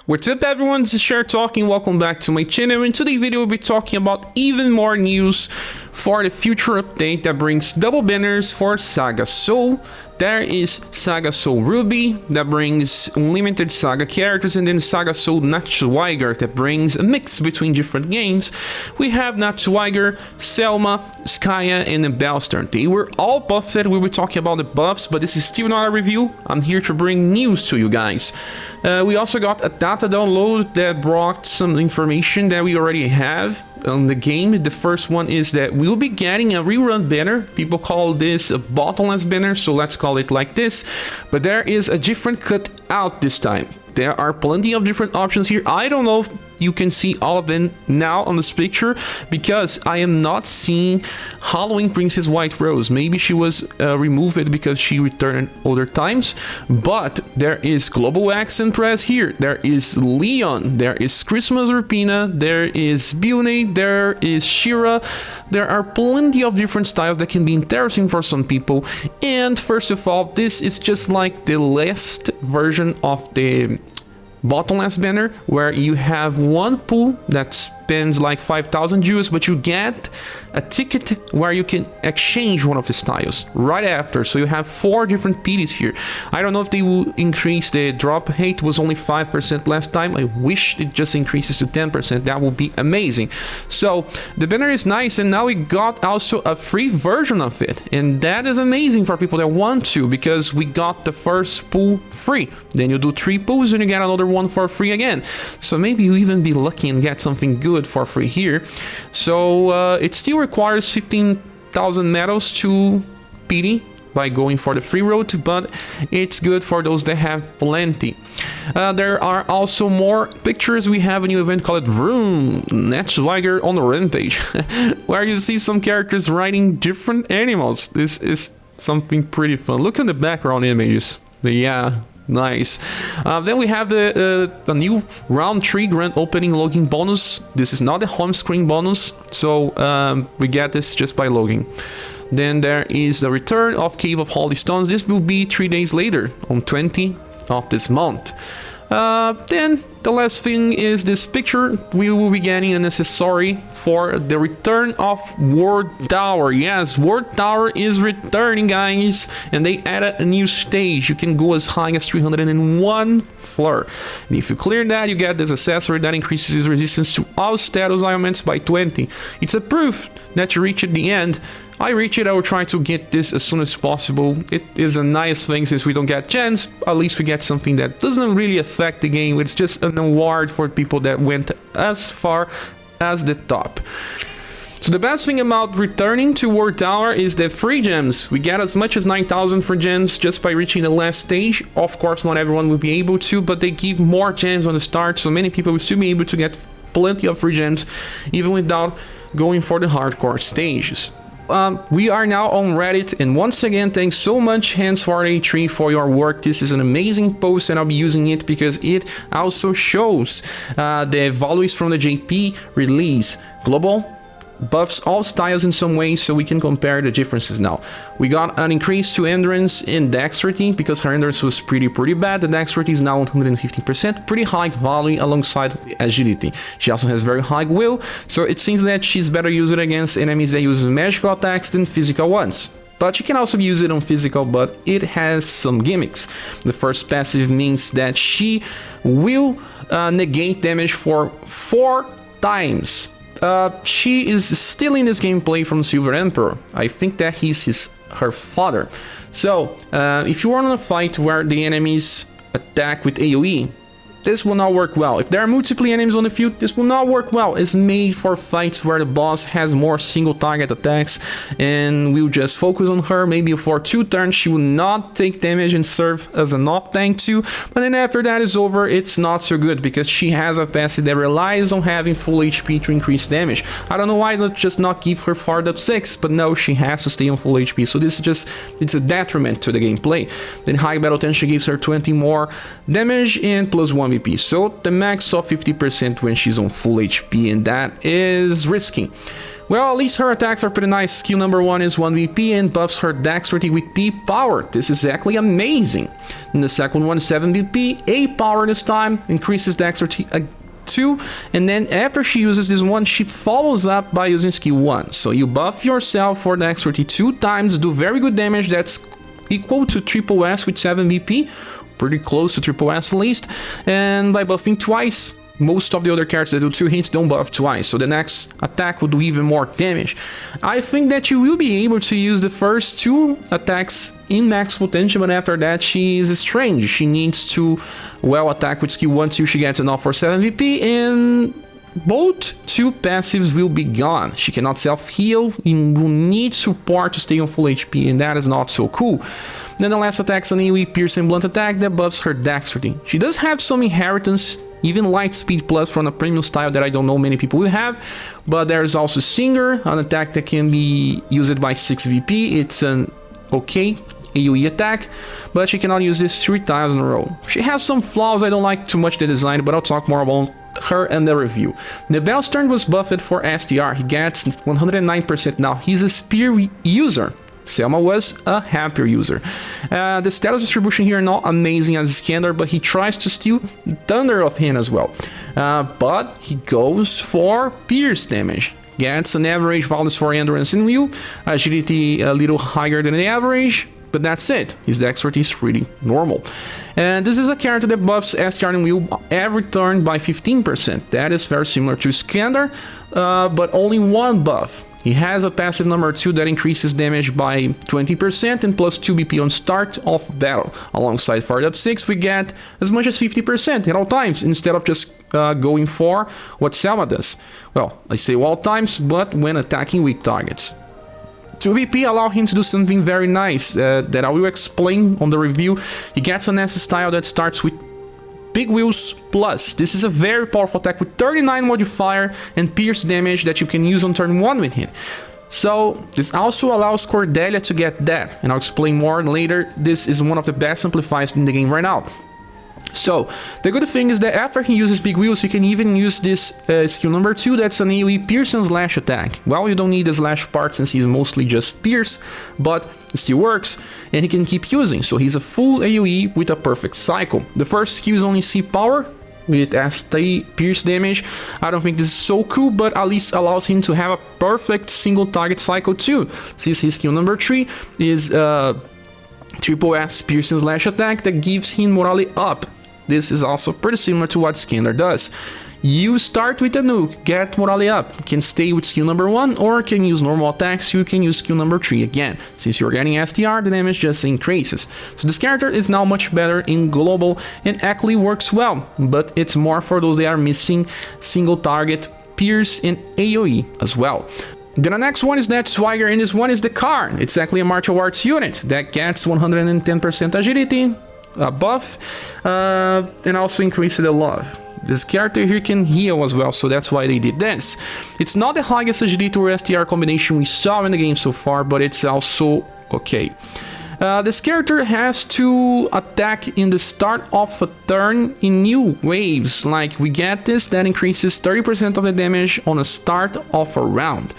What's up everyone, this is Cher talking, welcome back to my channel. In today's video we'll be talking about even more news for the future update that brings double banners for SaGa Soul. There is SaGa Soul Ruby that brings unlimited SaGa characters, and then SaGa Soul Natsuwager that brings a mix between different games. We have Natsuwager, Selma, Skya, and Bertrand. They were all buffed. We'll be talking about the buffs, but this is still not a review. I'm here to bring news to you guys. We also got a data download that brought some information that we already have on the game. The first one is that we'll be getting a rerun banner. People call this a Bottomless banner, so let's call it like this. But there is a different cutout this time. There are plenty of different options here. I don't know if you can see all of them now on this picture because I am not seeing Halloween Princess White Rose. Maybe she was removed because she returned other times. But there is Global Accent Press here. There is Leon. There is Christmas Rupina. There is Bione. There is Shira. There are plenty of different styles that can be interesting for some people. And first of all, this is just like the last version of the Bottomless banner, where you have one pool that spends like 5,000 jewels, but you get a ticket where you can exchange one of the styles right after. So you have 4 different PDs here. I don't know if they will increase the drop rate. It was only 5% last time. I wish it just increases to 10%. That would be amazing. So the banner is nice, and now we got also a free version of it, and that is amazing for people that want to, because we got the first pool free. Then you do 3 pools and you get another one for free again. So maybe you even be lucky and get something good for free here. So it still requires 15,000 medals to PD by going for the free route, but it's good for those that have plenty. There are also more pictures. We have a new event called Vroom Natsuwager on the Rampage, where you see some characters riding different animals. This is something pretty fun. Look at the background images. Yeah, nice. Then we have the new round 3 grand opening login bonus. This is not a home screen bonus, so we get this just by logging. Then there is the return of Cave of Holy Stones. This will be 3 days later, on 20 of this month. Then the last thing is this picture. We will be getting an accessory for the return of World Tower. Yes, World Tower is returning, guys, and they added a new stage. You can go as high as 301 floor. And if you clear that, you get this accessory that increases resistance to all status elements by 20. It's a proof that you reach at the end. I reach it. I will try to get this as soon as possible. It is a nice thing, since we don't get gems. At least we get something that doesn't really affect the game. It's just an award for people that went as far as the top. So the best thing about returning to World Tower is that free gems. We get as much as 9,000 for gems just by reaching the last stage. Of course, not everyone will be able to, but they give more gems on the start, so many people will still be able to get plenty of free gems, even without going for the hardcore stages. We are now on Reddit, and once again, thanks so much Hands483 for your work. This is an amazing post, and I'll be using it because it also shows the values from the JP release. Global buffs all styles in some ways, so we can compare the differences now. We got an increase to endurance and dexterity, because her endurance was pretty bad. The dexterity is now 150%, pretty high value alongside agility. She also has very high will, so it seems that she's better used against enemies that use magical attacks than physical ones. But you can also use it on physical, but it has some gimmicks. The first passive means that she will negate damage for 4 times. She is still in this gameplay from Silver Emperor. I think that he's her father. So, if you are in a fight where the enemies attack with AoE, this will not work well. If there are multiple enemies on the field, this will not work well. It's made for fights where the boss has more single target attacks, and we'll just focus on her. Maybe for 2 turns she will not take damage and serve as an off tank too, but then after that is over, it's not so good, because she has a passive that relies on having full HP to increase damage. I don't know why not just not give her fard up 6, but no, she has to stay on full HP, so this is just, it's a detriment to the gameplay. Then high battle tension gives her 20 more damage and plus 1 BP, so the max of 50% when she's on full HP, and that is risky. Well, at least her attacks are pretty nice. Skill number 1 is 1 VP and buffs her dexterity with deep power. This is exactly amazing. And the second one is 7 VP, 8 power this time, increases dexterity 2, and then after she uses this one, she follows up by using skill 1. So you buff yourself for dexterity 2 times, do very good damage that's equal to triple S with 7 VP, pretty close to triple S at least, and by buffing twice, most of the other characters that do 2 hits don't buff twice, so the next attack will do even more damage. I think that you will be able to use the first 2 attacks in max potential, but after that she is strange. She needs to, well, attack with skill 1 till she gets enough for 7 VP, and both 2 passives will be gone. She cannot self-heal, and will need support to stay on full HP, and that is not so cool. Then the last attack is an AoE Pierce and Blunt attack that buffs her dexterity. She does have some inheritance, even light speed plus from a premium style that I don't know many people will have, but there's also Singer, an attack that can be used by 6 VP. It's an okay AoE attack, but she cannot use this 3 times in a row. She has some flaws, I don't like too much the design, but I'll talk more about her in the review. Nebel's turn was buffed for STR, he gets 109% now. He's a spear user. Selma was a happier user. The status distribution here not amazing as Iskander, but he tries to steal Thunder of him as well. But he goes for pierce damage. Gets an average values for endurance and will, agility a little higher than the average, but that's it. His dexterity is pretty normal. And this is a character that buffs STR and will every turn by 15%. That is very similar to Iskander, but only one buff. He has a passive number 2 that increases damage by 20% and plus 2 BP on start of battle. Alongside Fired Up 6, we get as much as 50% at all times, instead of just going for what Selma does. Well, I say all times, but when attacking weak targets. 2 BP allow him to do something very nice that I will explain on the review. He gets an S style that starts with Big Wheels Plus. This is a very powerful attack with 39 modifier and pierce damage that you can use on turn 1 with him. So this also allows Cordelia to get that, and I'll explain more later. This is one of the best amplifiers in the game right now. So the good thing is that after he uses Big Wheels, he can even use this skill number 2, that's an AoE Pierce and Slash attack. Well, you don't need the slash part since he's mostly just pierce, but it still works, and he can keep using, so he's a full AoE with a perfect cycle. The first skill is only C power with ST pierce damage. I don't think this is so cool, but at least allows him to have a perfect single target cycle too, since his skill number 3 is triple S Pierce and Slash attack that gives him morale up. This is also pretty similar to what Iskander does. You start with a nuke, get morale up, you can stay with skill number 1 or can use normal attacks, you can use skill number 3 again. Since you're getting STR, the damage just increases. So this character is now much better in global and actually works well, but it's more for those that are missing single target, pierce and AoE as well. Then the next one is Natsuwager, and this one is the car. It's actually a martial arts unit that gets 110% agility, a buff, and also increases the love. This character here can heal as well, so that's why they did this. It's not the highest agility or STR combination we saw in the game so far, but it's also okay. This character has to attack in the start of a turn in new waves. Like we get this, that increases 30% of the damage on the start of a round.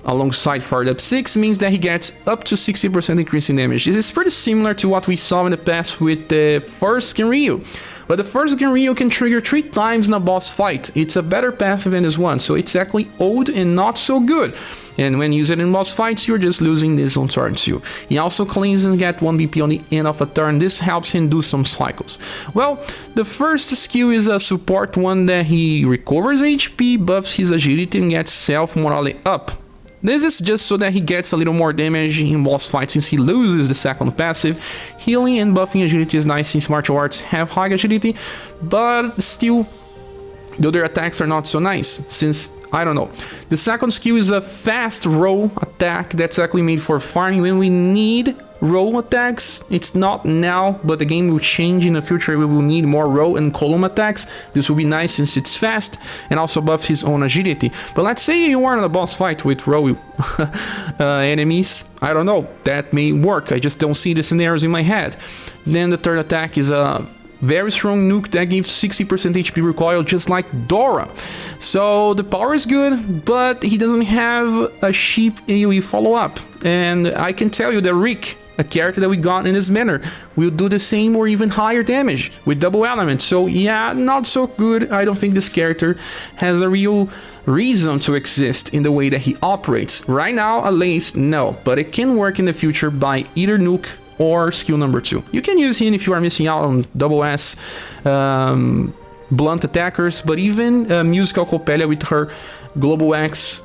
Alongside Fired Up 6 means that he gets up to 60% increase in damage. This is pretty similar to what we saw in the past with the first Genryu. But the first Genryu can trigger 3 times in a boss fight. It's a better passive than this one, so it's actually old and not so good. And when used in boss fights, you're just losing this on turn 2. He also cleans and gets 1 BP on the end of a turn. This helps him do some cycles. Well, the first skill is a support one that he recovers HP, buffs his agility and gets self morale up. This is just so that he gets a little more damage in boss fights since he loses the second passive. Healing and buffing agility is nice since martial arts have high agility, but still the other attacks are not so nice since, I don't know. The second skill is a fast roll attack that's actually made for farming when we need roll attacks. It's not now, but the game will change in the future. We will need more roll and column attacks. This will be nice since it's fast and also buff his own agility. But let's say you are in a boss fight with roll enemies. I don't know, that may work. I just don't see the scenarios in my head. Then the third attack is a very strong nuke that gives 60% HP recoil, just like Dora. So the power is good, but he doesn't have a cheap AoE follow-up. And I can tell you that Rick, a character that we got in this manner, will do the same or even higher damage with double element. So yeah, not so good. I don't think this character has a real reason to exist in the way that he operates. Right now, at least, no. But it can work in the future by either nuke or skill number 2. You can use him if you are missing out on double S blunt attackers, but even musical Cordelia with her global X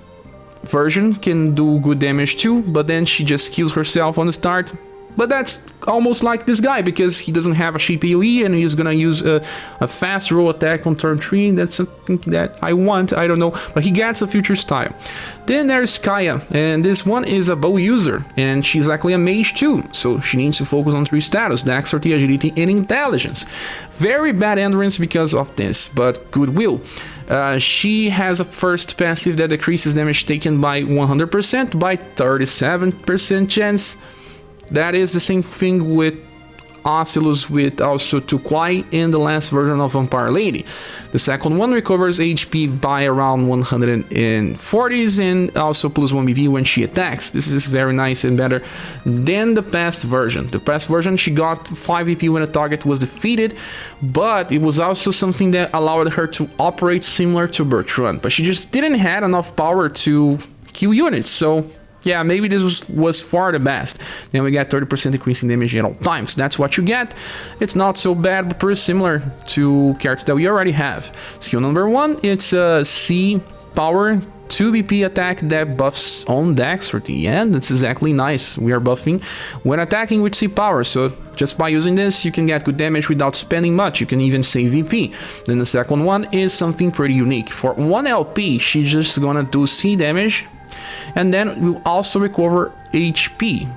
version can do good damage too, but then she just kills herself on the start. But that's almost like this guy, because he doesn't have a cheap AoE and he's gonna use a fast roll attack on turn 3. That's something that I want, I don't know, but he gets a future style. Then there's Kaya, and this one is a bow user, and she's actually a mage too, so she needs to focus on 3 status: dexterity, agility, and intelligence. Very bad endurance because of this, but goodwill. She has a first passive that decreases damage taken by 100% by 37% chance. That is the same thing with Oculus, with also Tukwai in the last version of Vampire Lady. The second one recovers HP by around 140s and also plus 1 BP when she attacks. This is very nice and better than the past version. The past version, she got 5 BP when a target was defeated, but it was also something that allowed her to operate similar to Bertrand, but she just didn't have enough power to kill units, so yeah, maybe this was far the best. Then we get 30% increase in damage at all times. That's what you get. It's not so bad, but pretty similar to characters that we already have. Skill number 1, it's a C power 2 BP attack that buffs on dexterity. Yeah, that's exactly nice. We are buffing when attacking with C power, so just by using this, you can get good damage without spending much. You can even save VP. Then the second one is something pretty unique. For 1 LP, she's just gonna do C damage, and then we'll also recover HP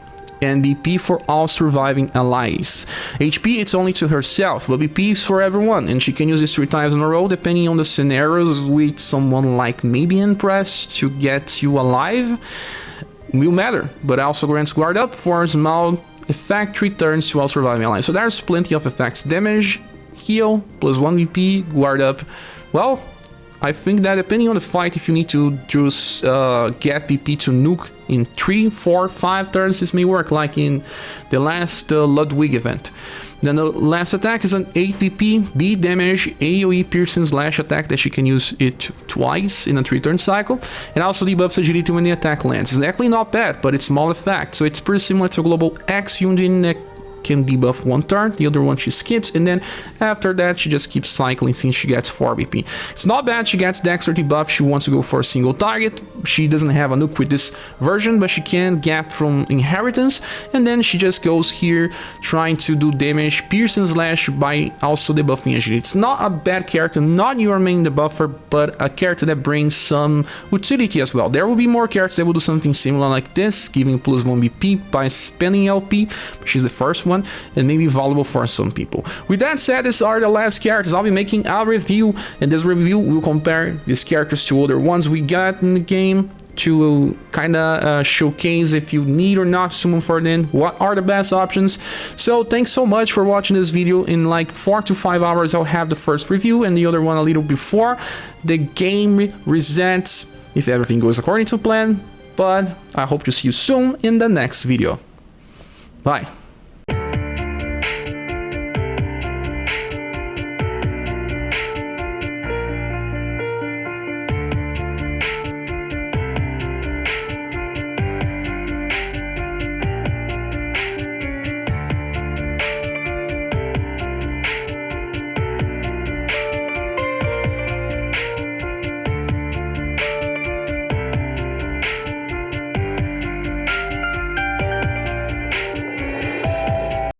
and BP for all surviving allies. HP, it's only to herself, but BP is for everyone, and she can use this 3 times in a row depending on the scenarios with someone like maybe Impress to get you alive. Will matter, but also grants guard up for a small effect 3 turns to all surviving allies. So there's plenty of effects: damage, heal, plus 1 BP, guard up. Well, I think that depending on the fight, if you need to just get BP to nuke in 3, 4, 5 turns, this may work, like in the last Ludwig event. Then the last attack is an 8 BP, B damage, AoE piercing slash attack that she can use it twice in a 3-turn cycle, and also debuffs agility when the attack lands. It's actually not bad, but it's small effect, so it's pretty similar to global X unit that can debuff 1 turn, the other one she skips, and then after that she just keeps cycling since she gets 4 BP. It's not bad. She gets dexterity buff. She wants to go for a single target. She doesn't have a nuke with this version, but she can gap from inheritance, and then she just goes here trying to do damage, piercing slash by also debuffing agility. It's not a bad character, not your main debuffer, but a character that brings some utility as well. There will be more characters that will do something similar like this, giving plus 1 BP by spending LP. She's the first one and maybe valuable for some people. With that said, these are the last characters. I'll be making a review, and this review will compare these characters to other ones we got in the game to kind of showcase if you need or not summon for them, what are the best options. So thanks so much for watching this video. In like 4 to 5 hours I'll have the first review, and the other one a little before the game resets, if everything goes according to plan. But I hope to see you soon in the next video. Bye.